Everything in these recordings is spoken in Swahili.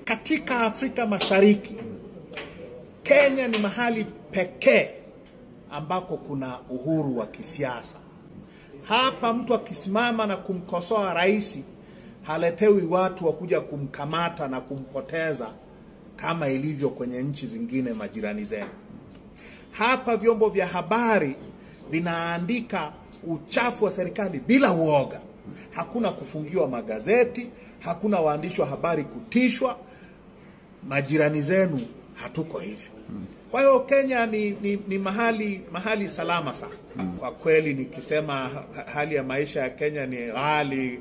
Katika Afrika Mashariki, Kenya ni mahali pekee ambako kuna uhuru wa kisiasa. Hapa mtu akisimama na kumkosoa rais, haletewi watu wakuja kumkamata na kumpoteza kama ilivyo kwenye nchi zingine majirani zetu. Hapa vyombo vya habari vinaandika uchafu wa serikali bila uoga. Hakuna kufungiwa magazeti, hakuna waandishi wa habari kutishwa. Majirani zenu hatuko hivyo. Kwa hiyo Kenya ni mahali salama sana. Kwa kweli nikisema hali ya maisha ya Kenya ni ghali,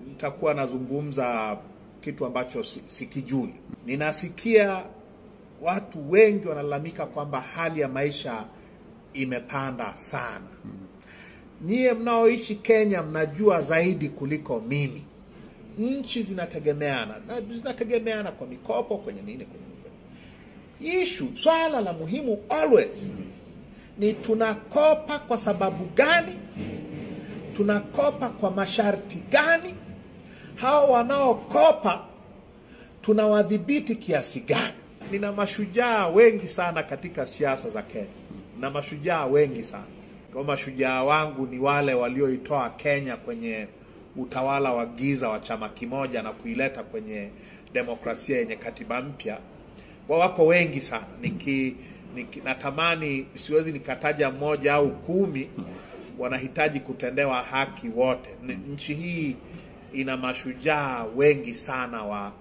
nitakuwa nazungumza kitu ambacho sikijui. Ninasikia watu wengi wanalalamika kwamba hali ya maisha imepanda sana. Nyie mnaoishi Kenya mnajua zaidi kuliko mimi. Nchi zinategemeana kwa mikopo, kwenye nini, swala la muhimu always ni tunakopa kwa sababu gani, tunakopa kwa masharti gani, hao wanaokopa tunawadhibiti kiasi gani. Nina mashujaa wengi sana katika siasa za Kenya, na mashujaa wengi sana. Kwa mashujaa wangu ni wale walioitoa Kenya kwenye utawala wa giza wa chama kimoja na kuileta kwenye demokrasia yenye katiba mpya. Wako wengi sana. Natamani siwezi nikataja mmoja au 10, wanahitaji kutendewa haki wote. Nchi hii ina mashujaa wengi sana wa